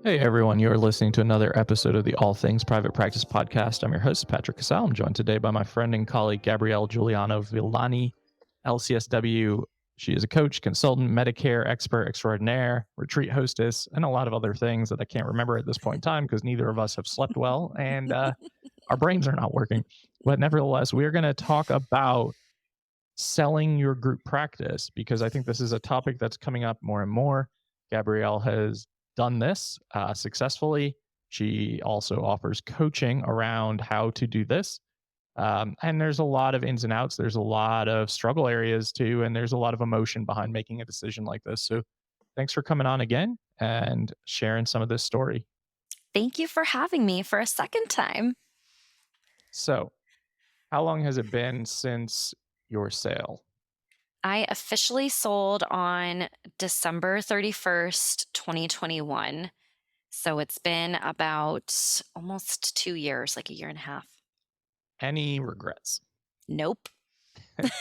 Hey everyone, you're listening to another episode of the All Things Private Practice podcast. I'm your host, Patrick.Casale. I'm joined today by my friend and colleague, Gabrielle Juliano-Villani, LCSW. She is a coach, consultant, Medicare expert extraordinaire, retreat hostess, and a lot of other things that I can't remember at this point in time because neither of us have slept well and our brains are not working. But nevertheless, we are going to talk about selling your group practice because I think this is a topic that's coming up more and more. Gabrielle has done this successfully. She also offers coaching around how to do this. And there's a lot of ins and outs. There's a lot of struggle areas too. And there's a lot of emotion behind making a decision like this. So thanks for coming on again and sharing some of this story. Thank you for having me for a second time. So, how long has it been since your sale? I officially sold on December 31st, 2021. So it's been about almost 2 years, like a year and a half. Any regrets? Nope. Get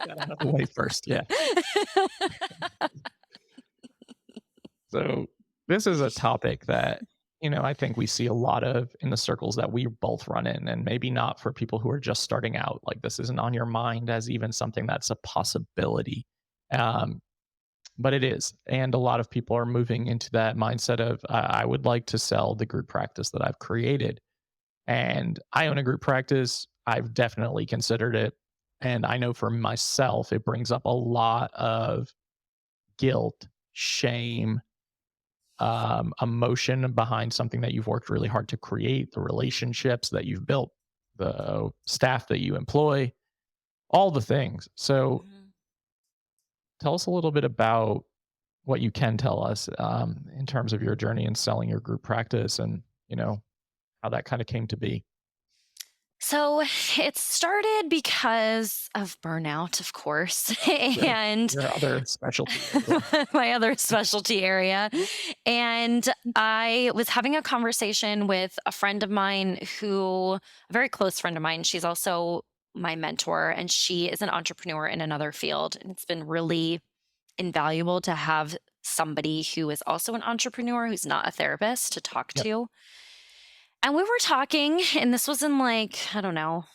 that out of the way first. Yeah. So this is a topic that, I think we see a lot of in the circles that we both run in, and maybe not for people who are just starting out. Like this isn't on your mind as even something that's a possibility. Um, but it is. And a lot of people are moving into that mindset of, I would like to sell the group practice that I've created. And I own a group practice. I've definitely considered it. And I know for myself, it brings up a lot of guilt, shame, emotion behind something that you've worked really hard to create, the relationships that you've built, the staff that you employ, all the things. So Mhm. tell us a little bit about what you can tell us in terms of your journey in selling your group practice and, how that kind of came to be. So it started because of burnout, of course, Sure. and Your other specialty area. my other specialty area. And I was having a conversation with a friend of mine a very close friend of mine. She's also my mentor, and she is an entrepreneur in another field. And it's been really invaluable to have somebody who is also an entrepreneur who's not a therapist to talk Yep. to. And we were talking, and this was in like, I don't know,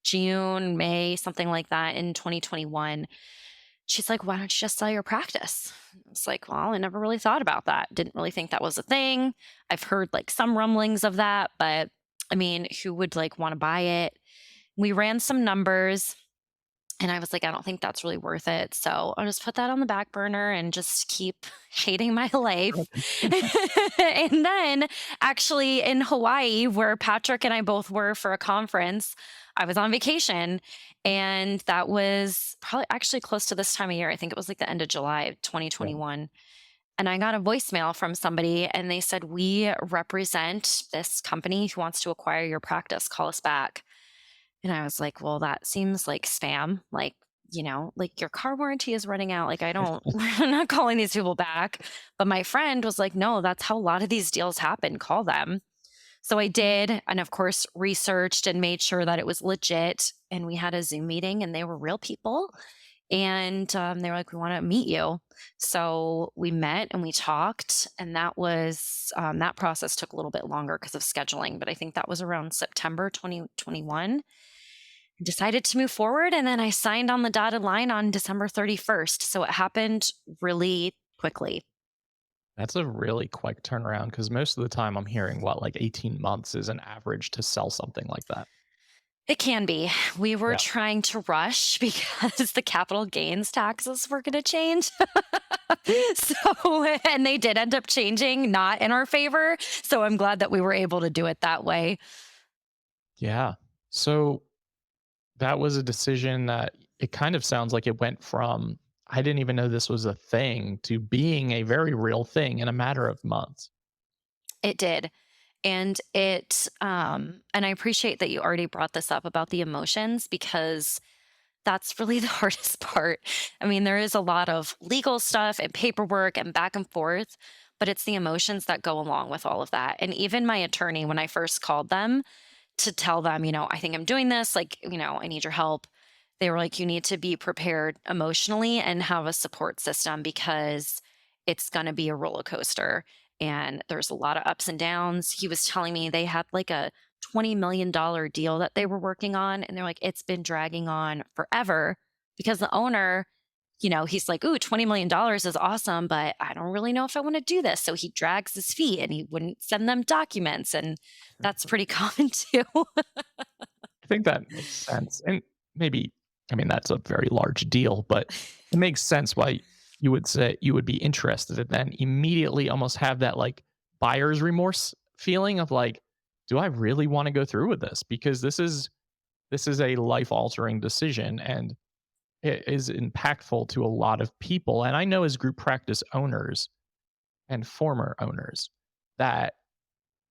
June, May, something like that in 2021. She's like, "Why don't you just sell your practice?" I was like, "Well, I never really thought about that. Didn't really think that was a thing. I've heard like some rumblings of that, but I mean, who would like want to buy it?" We ran some numbers, and I was like, "I don't think that's really worth it. So I'll just put that on the back burner and just keep hating my life." And then, actually, in Hawaii, where Patrick and I both were for a conference, I was on vacation. And that was probably actually close to this time of year. I think it was like the end of July of Yeah. 2021. And I got a voicemail from somebody, and they said, "We represent this company who wants to acquire your practice. Call us back." And I was like, "Well, that seems like spam. Like, like your car warranty is running out. Like, I don't, I'm not calling these people back." But my friend was like, "No, that's how a lot of these deals happen. Call them." So I did. And of course, researched and made sure that it was legit. And we had a Zoom meeting, and they were real people. And they were like, "We want to meet you." So we met and we talked. And that process took a little bit longer because of scheduling. But I think that was around September 2021. Decided to move forward, and then I signed on the dotted line on December 31st. So it happened really quickly. That's a really quick turnaround because most of the time I'm hearing like 18 months is an average to sell something like that. It can be. We were Yeah. trying to rush because the capital gains taxes were going to change. So, and they did end up changing, not in our favor. So I'm glad that we were able to do it that way. Yeah. So that was a decision that it kind of sounds like it went from, I didn't even know this was a thing to being a very real thing in a matter of months. It did. And I appreciate that you already brought this up about the emotions, because that's really the hardest part. I mean, there is a lot of legal stuff and paperwork and back and forth, but it's the emotions that go along with all of that. And even my attorney, when I first called them to tell them, "I think I'm doing this, like, I need your help," they were like, "You need to be prepared emotionally and have a support system, because it's going to be a roller coaster." and there's a lot of ups and downs. He was telling me they had like a $20 million deal that they were working on, and they're like, it's been dragging on forever because the owner, he's like, ooh, $20 million is awesome, but I don't really know if I want to do this. So he drags his feet and he wouldn't send them documents. And that's pretty common too. I think that makes sense. And maybe, I mean, that's a very large deal, but it makes sense why you would say you would be interested and then immediately almost have that like buyer's remorse feeling of like, do I really want to go through with this? Because this is a life altering decision and it is impactful to a lot of people. And I know as group practice owners and former owners that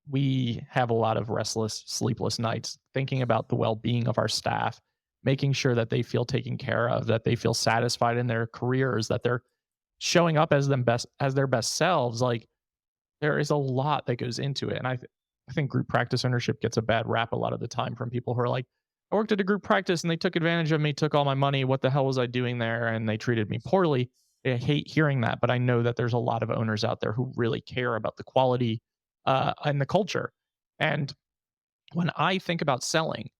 we have a lot of restless, sleepless nights thinking about the well-being of our staff, making sure that they feel taken care of, that they feel satisfied in their careers, that they're showing up as their best selves. Like there is a lot that goes into it, and I think group practice ownership gets a bad rap a lot of the time from people who are like, I worked at a group practice and they took advantage of me, took all my money. What the hell was I doing there? And they treated me poorly. I hate hearing that, but I know that there's a lot of owners out there who really care about the quality and the culture. And when I think about selling,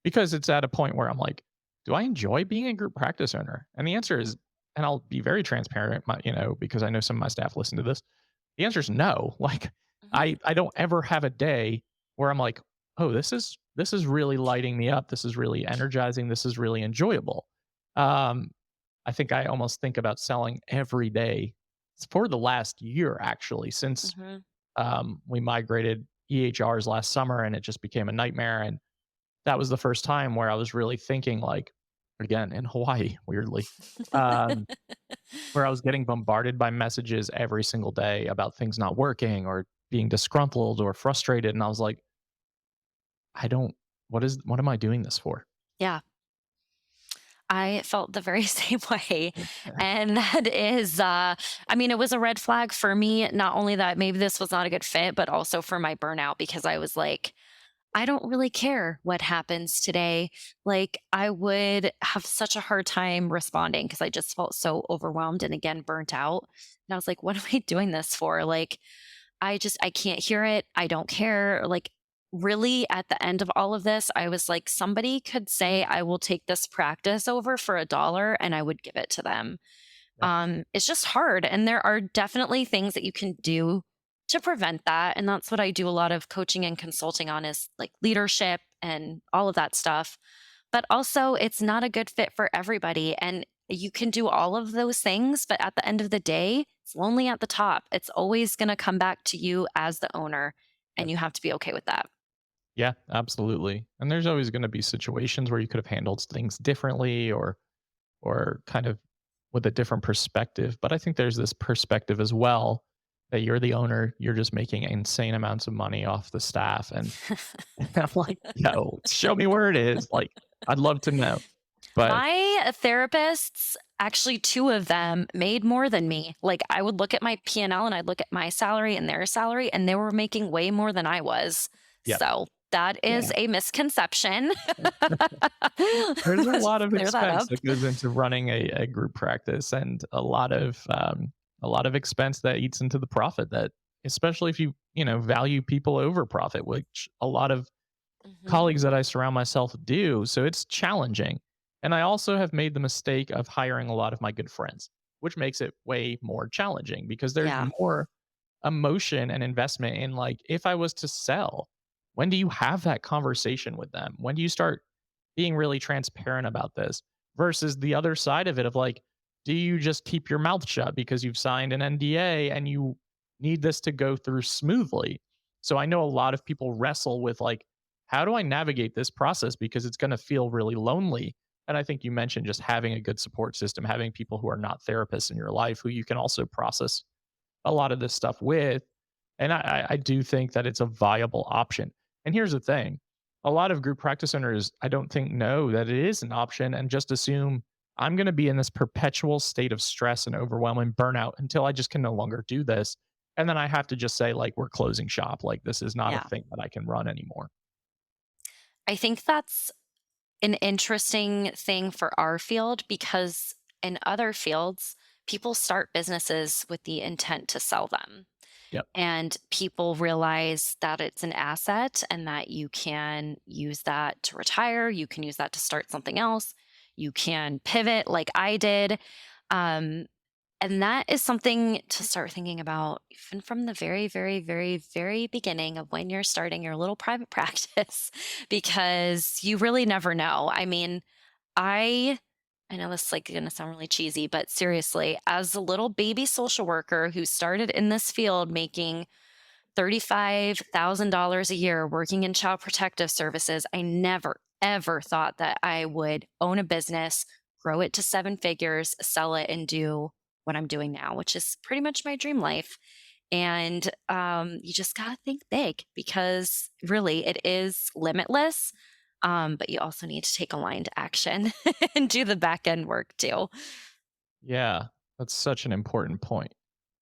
because it's at a point where I'm like, do I enjoy being a group practice owner? And the answer is, and I'll be very transparent, because I know some of my staff listen to this. The answer is no. Like, Mhm. I don't ever have a day where I'm like, oh, this is really lighting me up. This is really energizing. This is really enjoyable. Um, I think I almost think about selling every day for the last year, actually, since Mhm. we migrated EHRs last summer and it just became a nightmare. And that was the first time where I was really thinking, like, again, in Hawaii, weirdly, um, where I was getting bombarded by messages every single day about things not working or being disgruntled or frustrated. And I was like, I don't, what am I doing this for? Yeah. I felt the very same way. And that is, I mean, it was a red flag for me. Not only that maybe this was not a good fit, but also for my burnout because I was like, I don't really care what happens today. Like, I would have such a hard time responding because I just felt so overwhelmed and again, burnt out. And I was like, what am I doing this for? Like, I can't hear it. I don't care. Like, really, at the end of all of this, I was like, somebody could say, I will take this practice over for $1 and I would give it to them. Yeah. It's just hard. And there are definitely things that you can do to prevent that. And that's what I do a lot of coaching and consulting on is like leadership and all of that stuff. But also, it's not a good fit for everybody. And you can do all of those things, but at the end of the day, it's lonely at the top. It's always going to come back to you as the owner, and Yep. you have to be okay with that. Yeah, absolutely. And there's always going to be situations where you could have handled things differently or kind of with a different perspective. But I think there's this perspective as well that you're the owner, you're just making insane amounts of money off the staff. And I'm like, yo, show me where it is. Like, I'd love to know. But My therapists, actually, two of them made more than me. Like, I would look at my P&L and L and I'd look at my salary and their salary, and they were making way more than I was. yeah, So that yeah, is a misconception. there's a Let's lot of clear that expense up. that goes into running a group practice and a lot of expense that eats into the profit that especially if you value people over profit, which a lot of Mhm. colleagues that I surround myself do. So it's challenging. And I also have made the mistake of hiring a lot of my good friends, which makes it way more challenging because there's Yeah. more emotion and investment in like, if I was to sell, when do you have that conversation with them? When do you start being really transparent about this versus the other side of it of like, do you just keep your mouth shut because you've signed an NDA and you need this to go through smoothly? So I know a lot of people wrestle with like, how do I navigate this process because it's going to feel really lonely. And I think you mentioned just having a good support system, having people who are not therapists in your life who you can also process a lot of this stuff with. And I do think that it's a viable option. And here's the thing, a lot of group practice owners, I don't think know that it is an option and just assume I'm going to be in this perpetual state of stress and overwhelm and burnout until I just can no longer do this. And then I have to just say, like, we're closing shop. Like, this is not a Yeah. thing that I can run anymore. I think that's an interesting thing for our field because in other fields, people start businesses with the intent to sell them. Yep. And people realize that it's an asset and that you can use that to retire. You can use that to start something else. You can pivot like I did. Um, and that is something to start thinking about even from the very, very, very, very beginning of when you're starting your little private practice, because you really never know. I mean, I I know this is like going to sound really cheesy, but seriously, as a little baby social worker who started in this field making $35,000 a year working in child protective services, I never, ever thought that I would own a business, grow it to seven figures, sell it, and do what I'm doing now, which is pretty much my dream life. And you just got to think big because really it is limitless. But you also need to take aligned action and do the back end work too. Yeah, that's such an important point.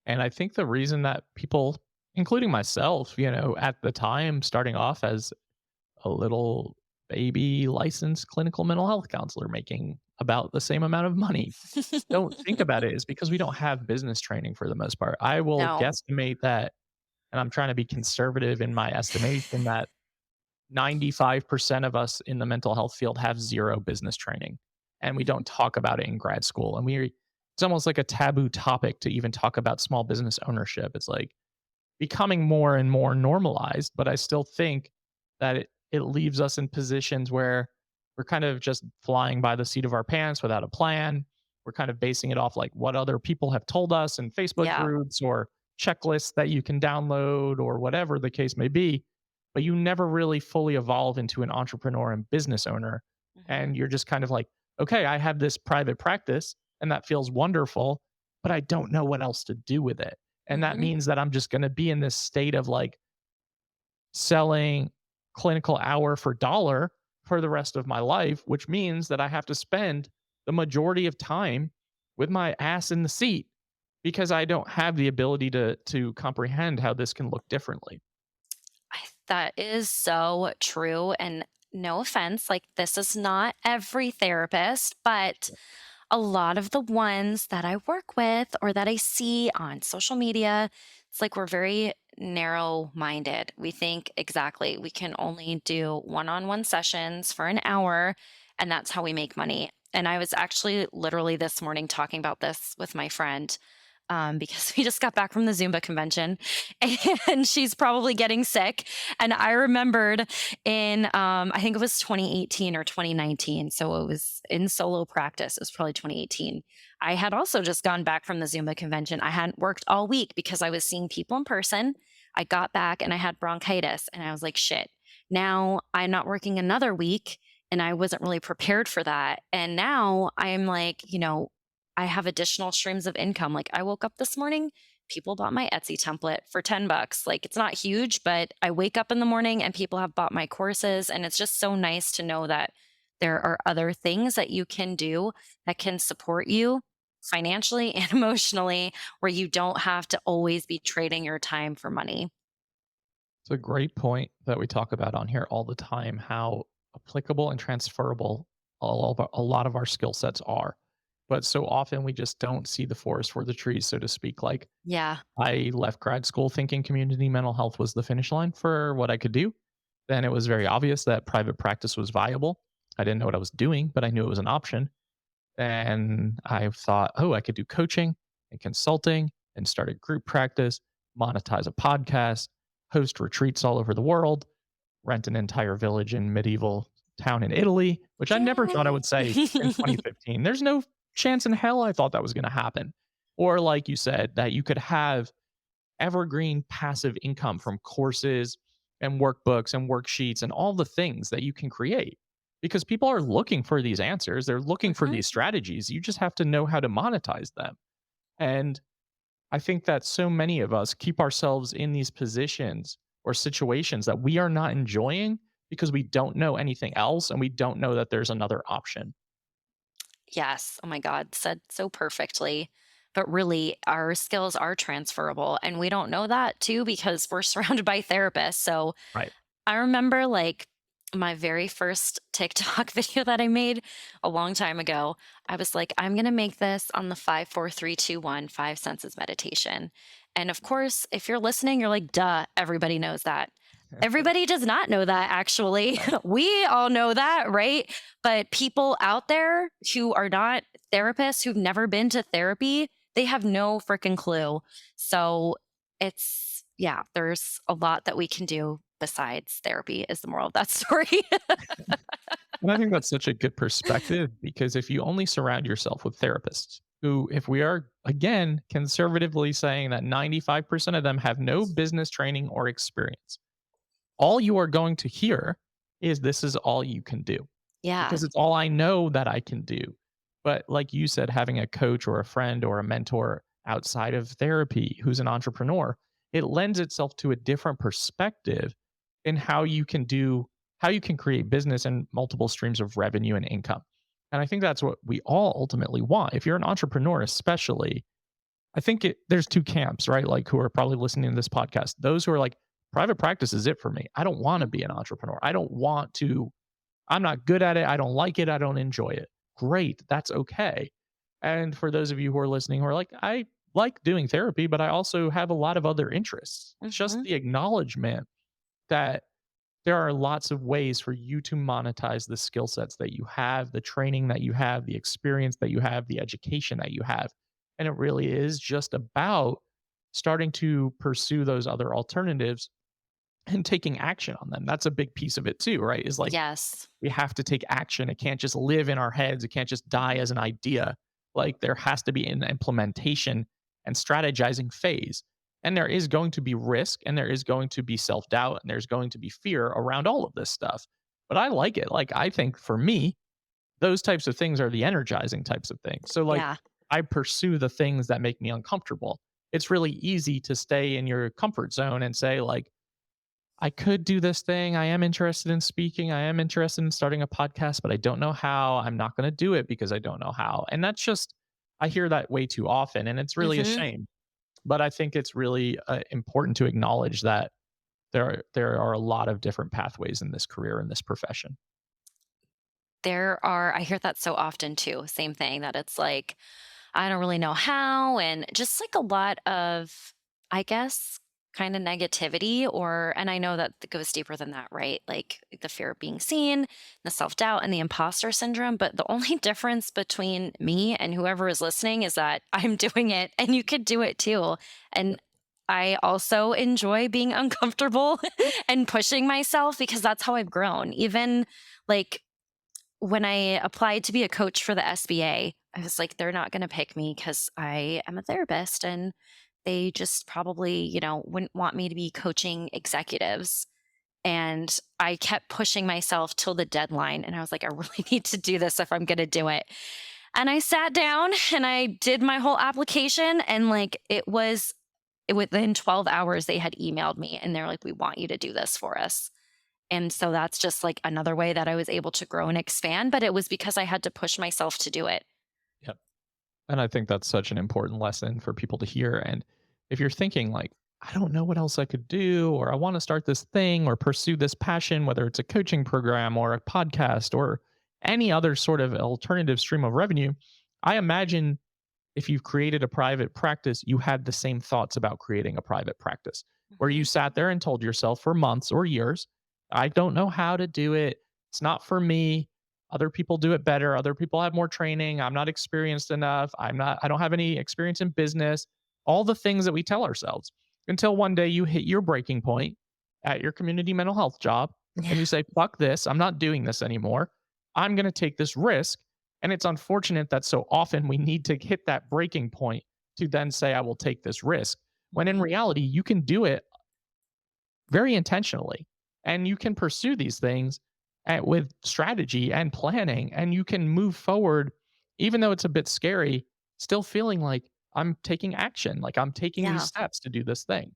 And I think the reason that people, including myself, at the time starting off as a little baby licensed clinical mental health counselor making about the same amount of money, don't think about it is because we don't have business training for the most part. I will No. guesstimate that, and I'm trying to be conservative in my estimation, that 95% of us in the mental health field have zero business training, and we Mhm. don't talk about it in grad school. And it's almost like a taboo topic to even talk about small business ownership. It's like becoming more and more normalized, but I still think that it leaves us in positions where we're kind of just flying by the seat of our pants without a plan. We're kind of basing it off like what other people have told us in Facebook Yeah. groups or checklists that you can download or whatever the case may be. But you never really fully evolve into an entrepreneur and business owner. Mhm. And you're just kind of like, okay, I have this private practice and that feels wonderful, but I don't know what else to do with it. And that Mhm. means that I'm just going to be in this state of like selling clinical hour for dollar for the rest of my life, which means that I have to spend the majority of time with my ass in the seat because I don't have the ability to comprehend how this can look differently. That is so true. And no offense, like, this is not every therapist, but a lot of the ones that I work with or that I see on social media, it's like we're very narrow minded. We think exactly we can only do one on one sessions for an hour, and that's how we make money. And I was actually literally this morning talking about this with my friend, because we just got back from the Zumba convention and she's probably getting sick. And I remembered in, I think it was 2018 or 2019. So it was in solo practice. It was probably 2018. I had also just gone back from the Zumba convention. I hadn't worked all week because I was seeing people in person. I got back and I had bronchitis and I was like, shit, now I'm not working another week. And I wasn't really prepared for that. And now I'm like, I have additional streams of income. Like, I woke up this morning, people bought my Etsy template for 10 bucks. Like, it's not huge, but I wake up in the morning and people have bought my courses. And it's just so nice to know that there are other things that you can do that can support you financially and emotionally, where you don't have to always be trading your time for money. It's a great point that we talk about on here all the time how applicable and transferable a lot of our skill sets are. But so often we just don't see the forest for the trees, so to speak. Like Yeah. I left grad school thinking community mental health was the finish line for what I could do. Then it was very obvious that private practice was viable. I didn't know what I was doing, but I knew it was an option. And I thought, oh, I could do coaching and consulting and start a group practice, monetize a podcast, host retreats all over the world, rent an entire village in medieval town in Italy, which I never thought I Yay. would say in 2015. There's no chance in hell I thought that was going to happen. Or, like you said, that you could have evergreen passive income from courses and workbooks and worksheets and all the things that you can create because people are looking for these answers. They're looking for Mhm. these strategies. You just have to know how to monetize them. And I think that so many of us keep ourselves in these positions or situations that we are not enjoying because we don't know anything else and we don't know that there's another option. Yes. Oh my God. Said so perfectly. But really, our skills are transferable. And we don't know that too because we're surrounded by therapists. So Right. I remember, like, my very first TikTok video that I made a long time ago, I was like, I'm going to make this on the 5, 4, 3, 2, 1, five senses meditation. And of course, if you're listening, you're like, duh, everybody knows that. Everybody does not know that, actually. We all know that, right? But people out there who are not therapists, who've never been to therapy, they have no freaking clue. So yeah, there's a lot that we can do besides therapy, is the moral of that story. And I think that's such a good perspective because if you only surround yourself with therapists who, if we are again conservatively saying that 95% of them have no business training or experience, all you are going to hear is this is all you can do Yeah. because it's all I know that I can do. But like you said, having a coach or a friend or a mentor outside of therapy who's an entrepreneur, it lends itself to a different perspective in how you can create business and multiple streams of revenue and income. And I think that's what we all ultimately want. If you're an entrepreneur, especially, I think there's two camps, right? Like who are probably listening to this podcast. Those who are like, private practice is it for me. I don't want to be an entrepreneur. I'm not good at it. I don't like it. I don't enjoy it. Great. That's okay. And for those of you who are listening who are like, I like doing therapy, but I also have a lot of other interests. Just Mhm. the acknowledgement that there are lots of ways for you to monetize the skill sets that you have, the training that you have, the experience that you have, the education that you have. And it really is just about starting to pursue those other alternatives and taking action on them. That's a big piece of it too, right? Is like Yes. we have to take action. It can't just live in our heads. It can't just die as an idea. Like there has to be an implementation and strategizing phase. And there is going to be risk and there is going to be self doubt and there's going to be fear around all of this stuff. But I like it. Like I think for me, those types of things are the energizing types of things. So like Yeah. I pursue the things that make me uncomfortable. It's really easy to stay in your comfort zone and say like, I could do this thing. I am interested in speaking. I am interested in starting a podcast, but I don't know how. I'm not going to do it because I don't know how. And that's just, I hear that way too often. And it's really a Mhm. shame. But I think it's really important to acknowledge that there are a lot of different pathways in this career, in this profession. I hear that so often too. Same thing, that it's like, I don't really know how, and just like a lot of, I guess, kind of negativity, and I know that it goes deeper than that, right? Like the fear of being seen, the self doubt, and the imposter syndrome. But the only difference between me and whoever is listening is that I'm doing it and you could do it too. Yeah. And I also enjoy being uncomfortable and pushing myself because that's how I've grown. Even like when I applied to be a coach for the SBA, I was like, they're not going to pick me because I am a therapist and they just probably, wouldn't want me to be coaching executives. And I kept pushing myself till the deadline. And I was like, I really need to do this if I'm going to do it. And I sat down and I did my whole application. And like, within 12 hours, they had emailed me and they're like, we want you to do this for us. And so that's just like another way that I was able to grow and expand, but it was because I had to push myself to do it. Yep. And I think that's such an important lesson for people to hear. And if you're thinking like, I don't know what else I could do, or I want to start this thing or pursue this passion, whether it's a coaching program or a podcast or any other sort of alternative stream of revenue, I imagine if you've created a private practice, you had the same thoughts about creating a private practice where you Mhm. sat there and told yourself for months or years, I don't know how to do it. It's not for me. Other people do it better. Other people have more training. I'm not experienced enough. I don't have any experience in business. All the things that we tell ourselves until one day you hit your breaking point at your community mental health job and you say, fuck this. I'm not doing this anymore. I'm going to take this risk. And it's unfortunate that so often we need to hit that breaking point to then say, I will take this risk. When in Mhm. reality, you can do it very intentionally and you can pursue these things with strategy and planning and you can move forward, even though it's a bit scary, still feeling like I'm taking action, like I'm taking these Yeah. steps to do this thing.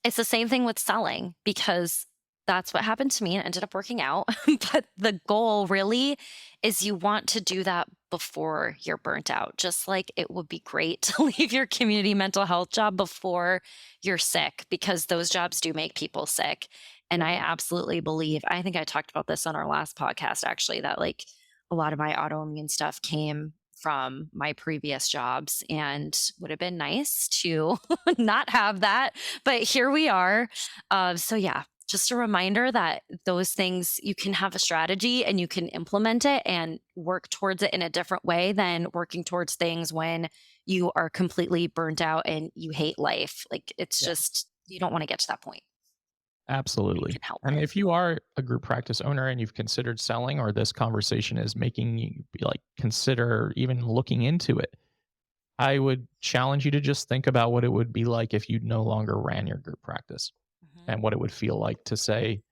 It's the same thing with selling because that's what happened to me and ended up working out. But the goal really is you want to do that before you're burnt out. Just like it would be great to leave your community mental health job before you're sick because those jobs do make people sick. And I absolutely believe, I think I talked about this on our last podcast actually, that like a lot of my autoimmune stuff came from my previous jobs and would have been nice to not have that. But here we are. So, yeah, just a reminder that those things you can have a strategy and you can implement it and work towards it in a different way than working towards things when you are completely burnt out and you hate life. Like it's Yeah. just, you don't want to get to that point. You Absolutely. can help And it. if you are a group practice owner and you've considered selling, or this conversation is making you be like consider even looking into it, I would challenge you to just think about what it would be like if you no longer ran your group practice, Mhm. and what it would feel like to say,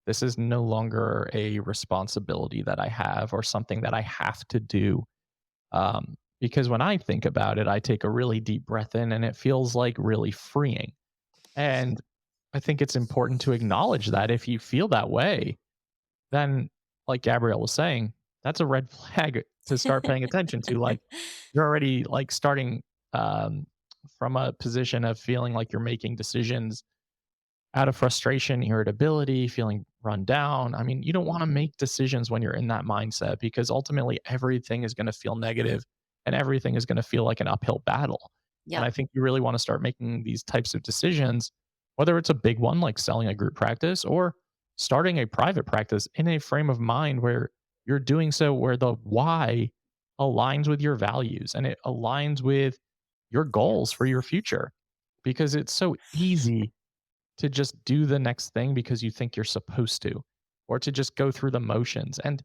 this is no longer a responsibility that I have or something that I have to do. Because when I think about it, I take a really deep breath in and it feels like really freeing. And I think it's important to acknowledge that if you feel that way, then, like Gabrielle was saying, that's a red flag to start paying attention to. Like, you're already like starting um, from a position of feeling like you're making decisions out of frustration, irritability, feeling run down. I mean, you don't want to make decisions when you're in that mindset, because ultimately everything is going to feel negative and everything is going to feel like an uphill battle. And Yep. I think you really want to start making these types of decisions, whether it's a big one like selling a group practice or starting a private practice, in a frame of mind where you're doing so where the why aligns with your values and it aligns with your goals for your Yes. future. Because it's so easy to just do the next thing because you think you're supposed to, or to just go through the motions. And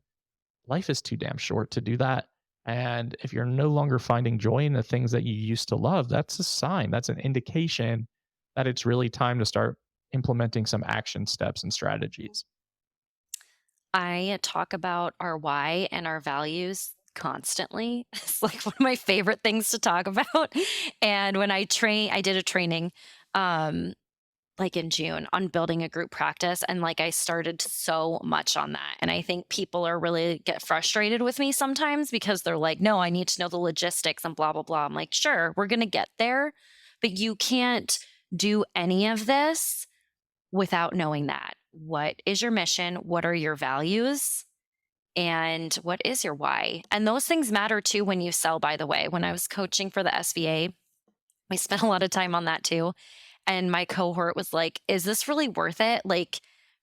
life is too damn short to do that. And if you're no longer finding joy in the things that you used to love, that's a sign, that's an indication that it's really time to start implementing some action steps and strategies. I talk about our why and our values constantly. It's like one of my favorite things to talk about. And when I did a training um like in June on building a group practice and like I started so much on that. And I think people are really get frustrated with me sometimes because they're like, "No, I need to know the logistics and blah blah blah." I'm like, "Sure, we're going to get there, but you can't do any of this without knowing that. What is your mission? What are your values? And what is your why?" And those things matter too when you sell, by the way. When I was coaching for the SVA, we spent a lot of time on that too. And my cohort was like, "Is this really worth it? Like,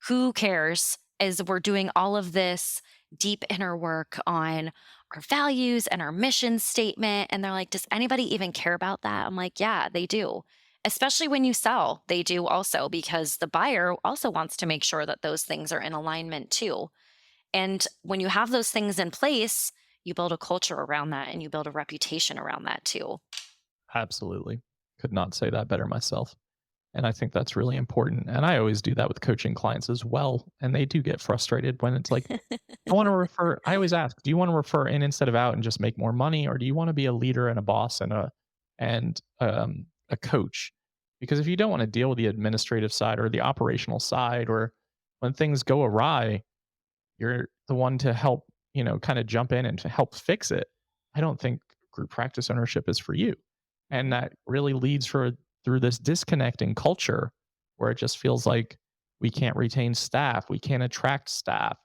who cares as we're doing all of this deep inner work on our values and our mission statement?" And they're like, "Does anybody even care about that?" I'm like, "Yeah, they do." Especially when you sell, they do also, because the buyer also wants to make sure that those things are in alignment too. And when you have those things in place, you build a culture around that and you build a reputation around that too. Absolutely. Could not say that better myself. And I think that's really important. And I always do that with coaching clients as well. And they do get frustrated when it's like, I want to refer. I always ask, do you want to refer in instead of out and just make more money, or do you want to be a leader and a boss and a coach? Because if you don't want to deal with the administrative side or the operational side, or when things go awry, you're the one to help, kind of jump in and to help fix it. I don't think group practice ownership is for you. And Mhm. that really leads through this disconnecting culture where it just feels like we can't retain staff, we can't attract staff.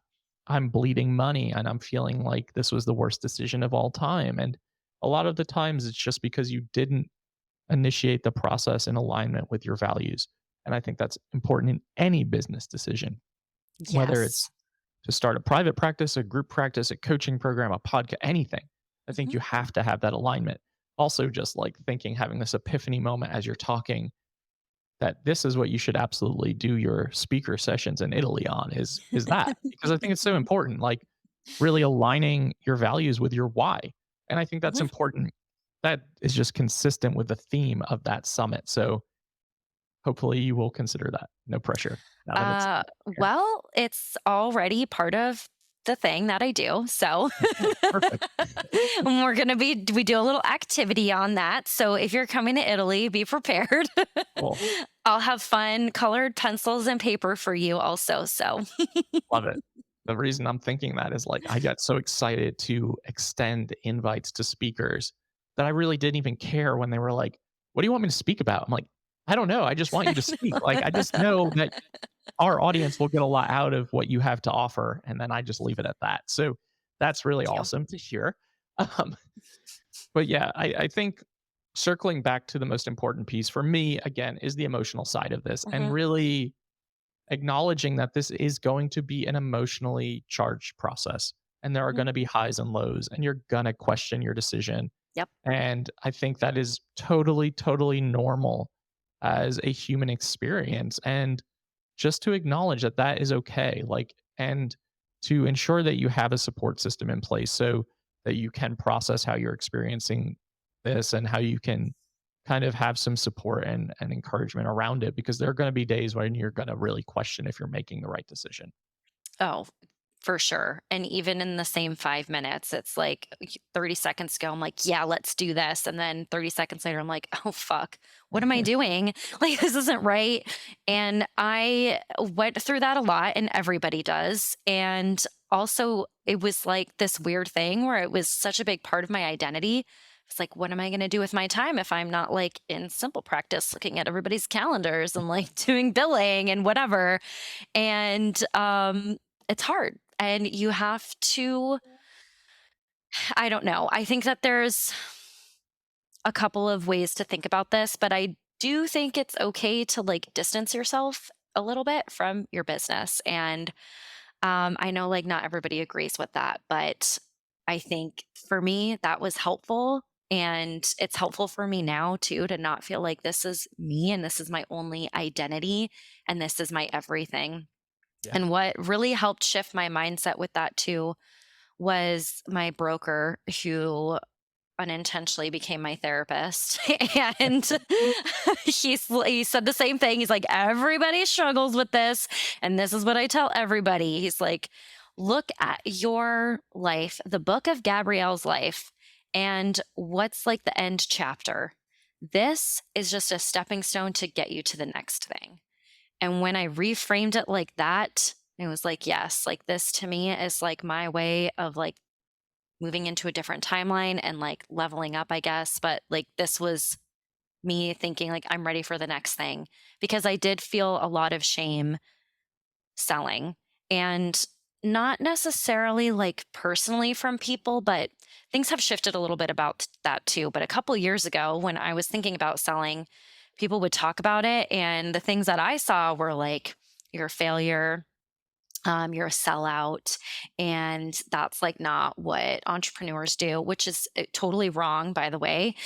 I'm bleeding money and I'm feeling like this was the worst decision of all time. And a lot of the times it's just because you didn't initiate the process in alignment with your values. And I think that's important in any business decision, whether it's Yes. to start a private practice, a group practice, a coaching program, a podcast, anything. I think Mhm. you have to have that alignment. Also, just like thinking, having this epiphany moment as you're talking, that this is what you should absolutely do your speaker sessions in Italy on, is that, because I think it's so important, like really aligning your values with your why. And I think that's Mhm. important. That is just consistent with the theme of that summit. So hopefully you will consider that. No pressure now that it's Uh, here. well, it's already part of the thing that I do. So Okay, perfect. we do a little activity on that. So if you're coming to Italy, be prepared. Cool. I'll have fun colored pencils and paper for you also. So Love it. The reason I'm thinking that is like I got so excited to extend invites to speakers that I really didn't even care when they were like, "What do you want me to speak about?" I'm like, "I don't know. I just want you to speak." Like I just know that our audience will get a lot out of what you have to offer. And then I just leave it at that. So that's really Thank you. awesome to hear. Um, but yeah, I think circling back to the most important piece for me, again, is the emotional side of this and Mhm. really acknowledging that this is going to be an emotionally charged process. And there are Mhm. going to be highs and lows, and you're going to question your decision. Yep. And I think that is totally, totally normal as a human experience. And just to acknowledge that that is okay. Like, and to ensure that you have a support system in place so that you can process how you're experiencing this and how you can kind of have some support and encouragement around it, because there are going to be days when you're going to really question if you're making the right decision. Oh, for sure. And even in the same 5 minutes, it's like 30 seconds ago, I'm like, yeah, let's do this. And then 30 seconds later, I'm like, oh, fuck, what am I doing? Like, this isn't right. And I went through that a lot, and everybody does. And also, it was like this weird thing where it was such a big part of my identity. It's like, what am I going to do with my time if I'm not like in simple practice looking at everybody's calendars and like doing billing and whatever? And it's hard, and you have to, I don't know, I think that there's a couple of ways to think about this, but I do think it's okay to like distance yourself a little bit from your business. And I know like not everybody agrees with that, but I think for me that was helpful. And it's helpful for me now too to not feel like this is me and this is my only identity and this is my everything. Yeah. And what really helped shift my mindset with that too was my broker, who unintentionally became my therapist. And he said the same thing. He's like, everybody struggles with this. And this is what I tell everybody. He's like, look at your life, the book of Gabrielle's life, and what's like the end chapter. This is just a stepping stone to get you to the next thing. And when I reframed it like that, it was like, yes, like this to me is like my way of like moving into a different timeline and like leveling up, I guess. But like this was me thinking like I'm ready for the next thing, because I did feel a lot of shame selling, and not necessarily like personally from people, but things have shifted a little bit about that too. But a couple years ago, when I was thinking about selling, people would talk about it. And the things that I saw were like, you're a failure, you're a sellout. And that's like not what entrepreneurs do, which is totally wrong, by the way.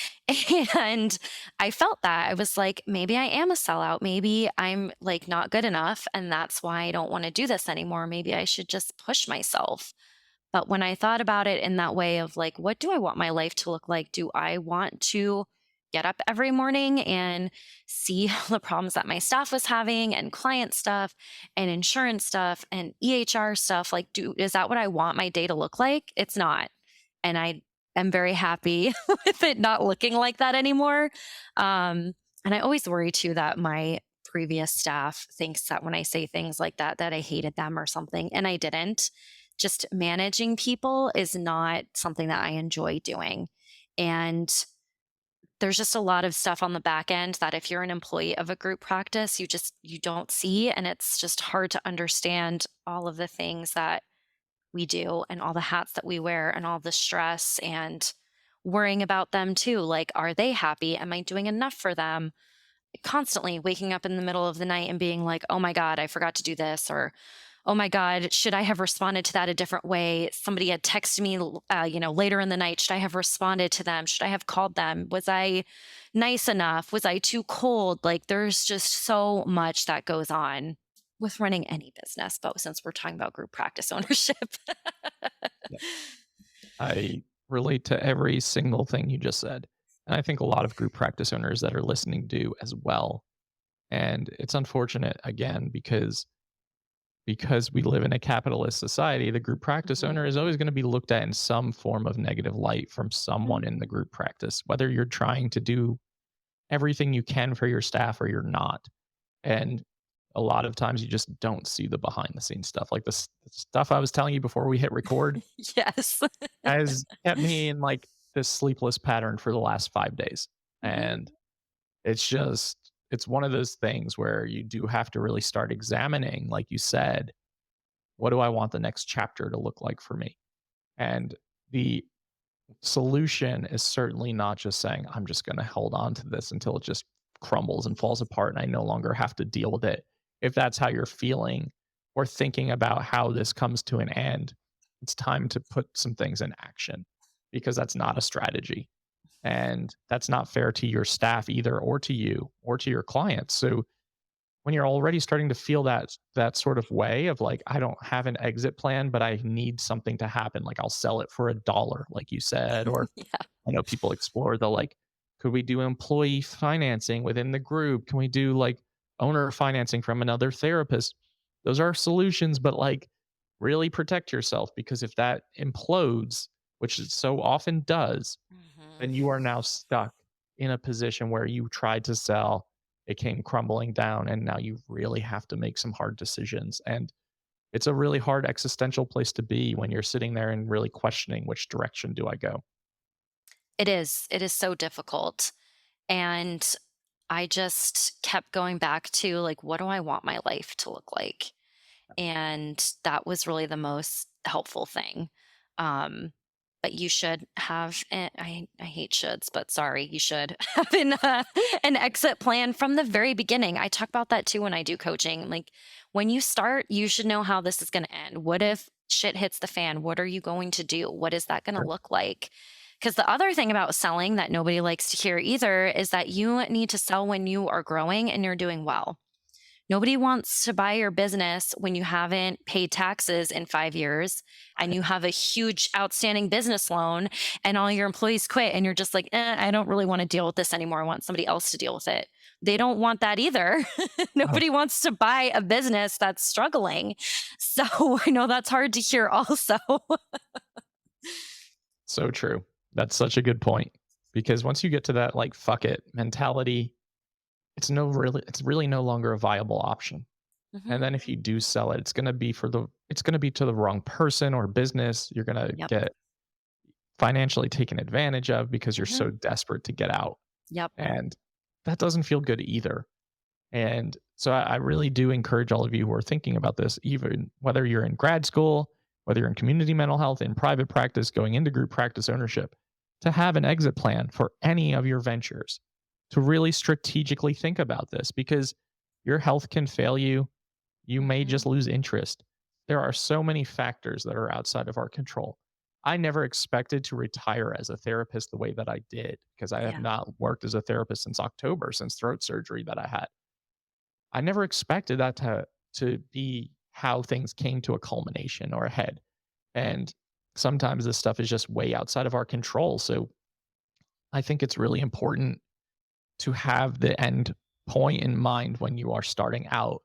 And I felt that I was like, maybe I am a sellout. Maybe I'm like not good enough. And that's why I don't want to do this anymore. Maybe I should just push myself. But when I thought about it in that way of like, what do I want my life to look like? Do I want to get up every morning and see the problems that my staff was having and client stuff and insurance stuff and EHR stuff? Like, is that what I want my day to look like? It's not. And I am very happy with it not looking like that anymore. And I always worry too that my previous staff thinks that when I say things like that, that I hated them or something. And I didn't. Just managing people is not something that I enjoy doing. And there's just a lot of stuff on the back end that if you're an employee of a group practice, you don't see. And it's just hard to understand all of the things that we do and all the hats that we wear and all the stress and worrying about them too. Like, are they happy? Am I doing enough for them? Constantly waking up in the middle of the night and being like, oh my God, I forgot to do this, or oh my God, should I have responded to that a different way? Somebody had texted me, later in the night. Should I have responded to them? Should I have called them? Was I nice enough? Was I too cold? Like, there's just so much that goes on with running any business. But since we're talking about group practice ownership, Yeah. I relate to every single thing you just said. And I think a lot of group practice owners that are listening do as well. And it's unfortunate again because we live in a capitalist society, the group practice Mhm. owner is always going to be looked at in some form of negative light from someone Mhm. in the group practice, whether you're trying to do everything you can for your staff or you're not. And a lot of times you just don't see the behind the scenes stuff. Like the stuff I was telling you before we hit record Yes. has kept me in like this sleepless pattern for the last 5 days. Mhm. And it's just it's one of those things where you do have to really start examining, like you said, what do I want the next chapter to look like for me? And the solution is certainly not just saying, I'm just going to hold on to this until it just crumbles and falls apart and I no longer have to deal with it. If that's how you're feeling or thinking about how this comes to an end, it's time to put some things in action because that's not a strategy. And that's not fair to your staff either, or to you, or to your clients. So when you're already starting to feel that sort of way of like, I don't have an exit plan, but I need something to happen. Like I'll sell it for $1, like you said, or Yeah. I know people explore the like, could we do employee financing within the group? Can we do like owner financing from another therapist? Those are solutions, but like really protect yourself because if that implodes, which it so often does, Mhm. then you are now stuck in a position where you tried to sell, it came crumbling down, and now you really have to make some hard decisions. And it's a really hard existential place to be when you're sitting there and really questioning which direction do I go. It is. It is so difficult. And I just kept going back to like, what do I want my life to look like? And that was really the most helpful thing. Um, but you should have, I hate shoulds, but sorry, you should have an exit plan from the very beginning. I talk about that too when I do coaching. Like when you start, you should know how this is going to end. What if shit hits the fan? What are you going to do? What is that going to Sure. look like? Because the other thing about selling that nobody likes to hear either is that you need to sell when you are growing and you're doing well. Nobody wants to buy your business when you haven't paid taxes in 5 years and you have a huge outstanding business loan and all your employees quit and you're just like, I don't really want to deal with this anymore. I want somebody else to deal with it. They don't want that either. Oh, Nobody wants to buy a business that's struggling. So I know that's hard to hear also. so true. That's such a good point because once you get to that like fuck it mentality, it's really no longer a viable option. Mhm. And then if you do sell it, it's going to be to the wrong person or business. You're going to Yep. get financially taken advantage of because you're Mhm. so desperate to get out. Yep. And that doesn't feel good either. And so I really do encourage all of you who are thinking about this, even whether you're in grad school, whether you're in community mental health, in private practice, going into group practice ownership, to have an exit plan for any of your ventures, to really strategically think about this because your health can fail you. You may Mhm. just lose interest. There are so many factors that are outside of our control. I never expected to retire as a therapist the way that I did because I have Yeah. not worked as a therapist since October, since throat surgery that I had. I never expected that to be how things came to a culmination or a head. And sometimes this stuff is just way outside of our control. So I think it's really important to have the end point in mind when you are starting out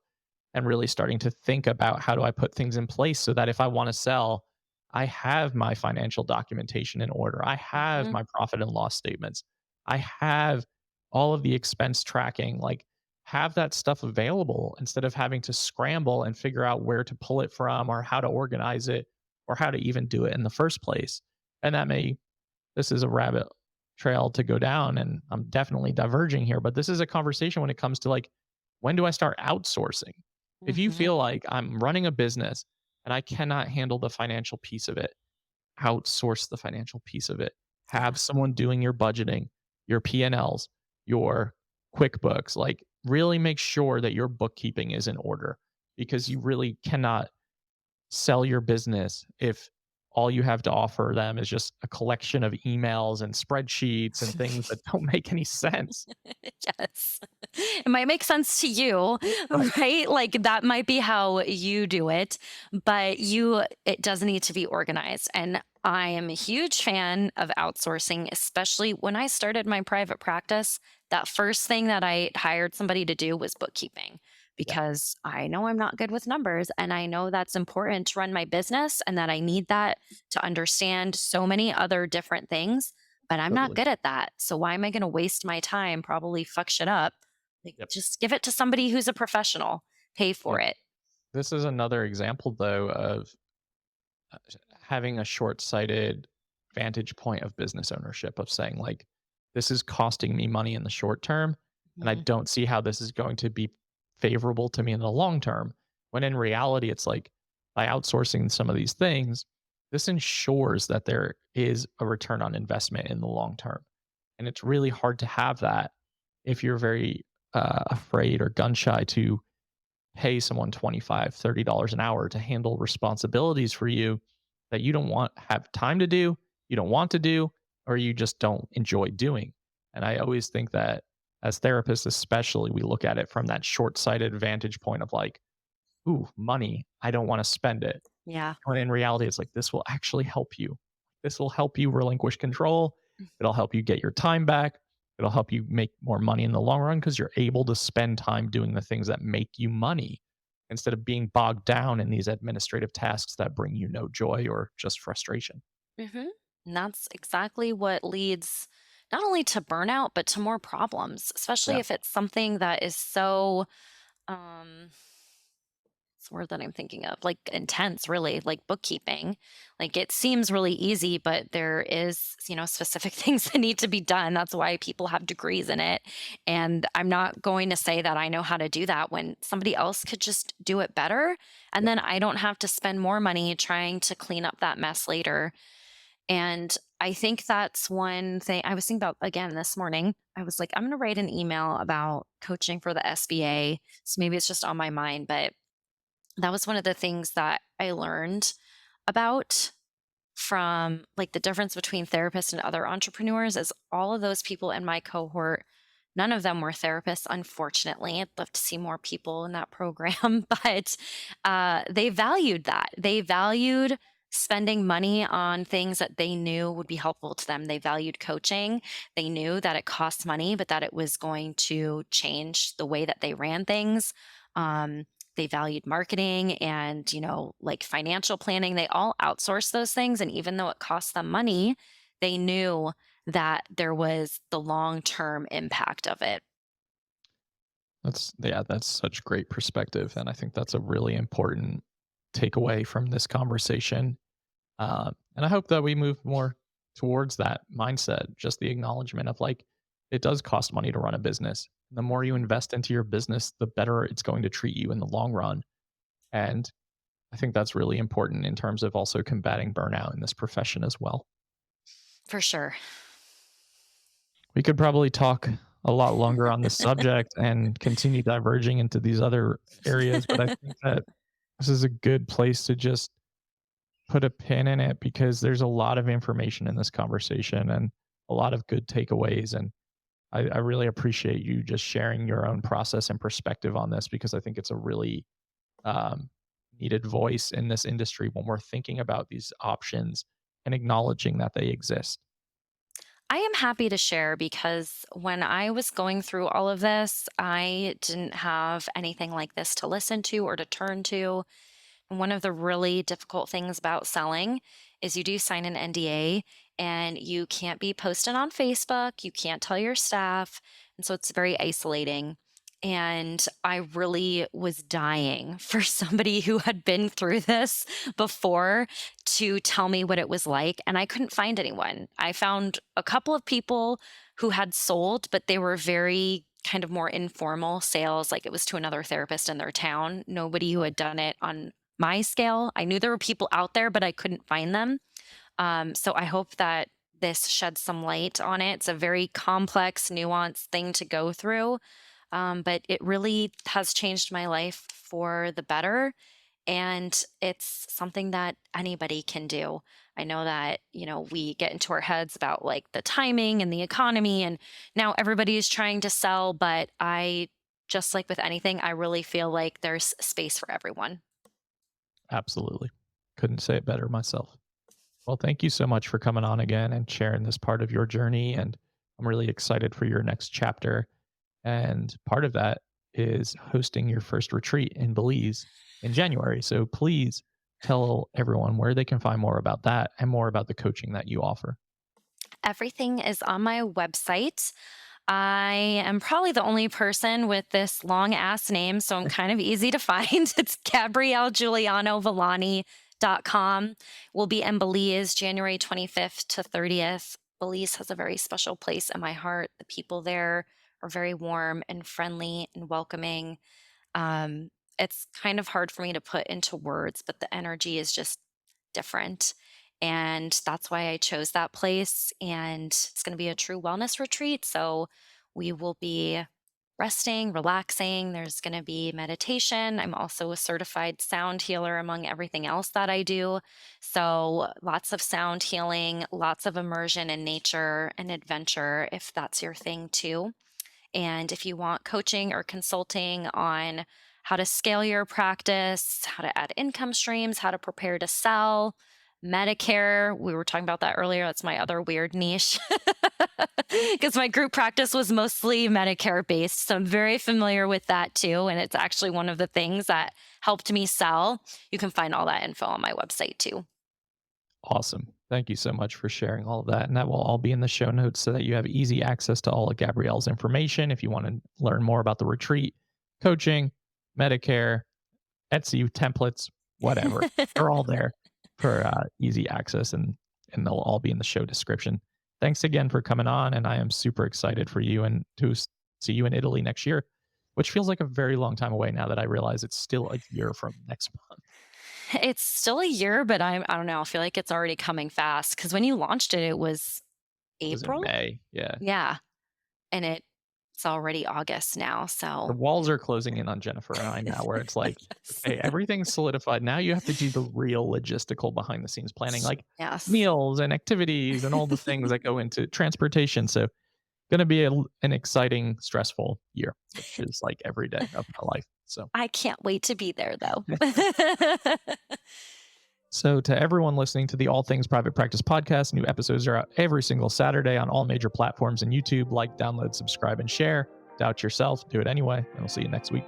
and really starting to think about how do I put things in place so that if I want to sell, I have my financial documentation in order. I have Mhm. my profit and loss statements. I have all of the expense tracking, like have that stuff available instead of having to scramble and figure out where to pull it from or how to organize it or how to even do it in the first place. And this is a rabbit trail to go down and I'm definitely diverging here, but this is a conversation when it comes to like, when do I start outsourcing? If you Mhm. feel like I'm running a business and I cannot handle the financial piece of it, outsource the financial piece of it. Yeah. Have someone doing your budgeting, your P&Ls, your QuickBooks, like really make sure that your bookkeeping is in order because you really cannot sell your business if all you have to offer them is just a collection of emails and spreadsheets and things that don't make any sense. Yes. It might make sense to you, Right. right? Like that might be how you do it, but it does need to be organized. And I am a huge fan of outsourcing, especially when I started my private practice. That first thing that I hired somebody to do was bookkeeping Yeah, because I know I'm not good with numbers and I know that's important to run my business and that I need that to understand so many other different things, but I'm not totally. good at that. So why am I going to waste my time, probably fuck shit up? Like, Yep. just give it to somebody who's a professional, pay for Yep. it. This is another example, though, of having a short-sighted vantage point of business ownership of saying like, this is costing me money in the short term. and I Mhm. don't see how this is going to be favorable to me in the long term. When in reality, it's like by outsourcing some of these things, this ensures that there is a return on investment in the long term. And it's really hard to have that if you're very afraid or gun shy to pay someone 25, $30 an hour to handle responsibilities for you that you don't want have time to do, you don't want to do, or you just don't enjoy doing. And I always think that as therapists, especially, we look at it from that short-sighted vantage point of like, ooh, money, I don't want to spend it. Yeah. When in reality, it's like this will actually help you. This will help you relinquish control. It'll help you get your time back. It'll help you make more money in the long run because you're able to spend time doing the things that make you money instead of being bogged down in these administrative tasks that bring you no joy or just frustration. Hmm. And that's exactly what leads not only to burnout, but to more problems, especially Yeah. if it's something that is so, um, what's the word that I'm thinking of? Like intense, really, like bookkeeping. Like it seems really easy, but there is, specific things that need to be done. That's why people have degrees in it. And I'm not going to say that I know how to do that when somebody else could just do it better. And Yeah. then I don't have to spend more money trying to clean up that mess later. And I think that's one thing I was thinking about again this morning. I was like, I'm going to write an email about coaching for the SBA. So maybe it's just on my mind, but that was one of the things that I learned about from like the difference between therapists and other entrepreneurs is all of those people in my cohort, none of them were therapists, unfortunately. I'd love to see more people in that program, but they valued that. They valued spending money on things that they knew would be helpful to them. They valued coaching. They knew that it cost money, but that it was going to change the way that they ran things. They valued marketing and, like financial planning. They all outsourced those things. And even though it cost them money, they knew that there was the long-term impact of it. That's such great perspective. And I think that's a really important takeaway from this conversation. And I hope that we move more towards that mindset, just the acknowledgement of like, it does cost money to run a business. The more you invest into your business, the better it's going to treat you in the long run. And I think that's really important in terms of also combating burnout in this profession as well. For sure. We could probably talk a lot longer on this subject and continue diverging into these other areas, but I think that this is a good place to just put a pin in it because there's a lot of information in this conversation and a lot of good takeaways. And I really appreciate you just sharing your own process and perspective on this because I think it's a really um, needed voice in this industry when we're thinking about these options and acknowledging that they exist. I am happy to share because when I was going through all of this, I didn't have anything like this to listen to or to turn to. And one of the really difficult things about selling is you do sign an NDA and you can't be posted on Facebook, you can't tell your staff. And so it's very isolating. And I really was dying for somebody who had been through this before to tell me what it was like. And I couldn't find anyone. I found a couple of people who had sold, but they were very kind of more informal sales, like it was to another therapist in their town. Nobody who had done it on my scale. I knew there were people out there, but I couldn't find them. So I hope that this sheds some light on it. It's a very complex, nuanced thing to go through, but it really has changed my life for the better. And it's something that anybody can do. I know that, we get into our heads about like the timing and the economy, and now everybody is trying to sell. But just like with anything, I really feel like there's space for everyone. Absolutely. Couldn't say it better myself. Well, thank you so much for coming on again and sharing this part of your journey. And I'm really excited for your next chapter. And part of that is hosting your first retreat in Belize in January. So please tell everyone where they can find more about that and more about the coaching that you offer. Everything is on my website. I am probably the only person with this long ass name, so I'm kind of easy to find. It's GabrielleJuliano-Villani.com. We'll be in Belize January 25th to 30th. Belize has a very special place in my heart. The people there are very warm and friendly and welcoming. Um, it's kind of hard for me to put into words, but the energy is just different. And that's why I chose that place. And it's going to be a true wellness retreat. So we will be resting, relaxing. There's going to be meditation. I'm also a certified sound healer among everything else that I do. So lots of sound healing, lots of immersion in nature and adventure, if that's your thing too. And if you want coaching or consulting on how to scale your practice, how to add income streams, how to prepare to sell, Medicare, we were talking about that earlier. That's my other weird niche because my group practice was mostly Medicare based. So I'm very familiar with that too. And it's actually one of the things that helped me sell. You can find all that info on my website too. Awesome. Thank you so much for sharing all of that. And that will all be in the show notes so that you have easy access to all of Gabrielle's information. If you want to learn more about the retreat, coaching, Medicare, Etsy templates, whatever, they're all there for easy access, and they'll all be in the show description. Thanks again for coming on. And I am super excited for you and to see you in Italy next year, which feels like a very long time away now that I realize it's still a year from next month. It's still a year, but I don't know. I feel like it's already coming fast because when you launched it, it was It was in April. May. Yeah. Yeah. And it's already August now. The So walls are closing in on Jennifer and I now, where it's like, yes. okay, everything's solidified. Now you have to do the real logistical behind the scenes planning, like Yes. meals and activities and all the things that go into transportation. So, going to be an exciting, stressful year, which is like every day of my life. So, I can't wait to be there though. so to everyone listening to the All Things Private Practice podcast, new episodes are out every single Saturday on all major platforms and YouTube. Like, download, subscribe, and share. Doubt yourself, do it anyway, and we'll see you next week.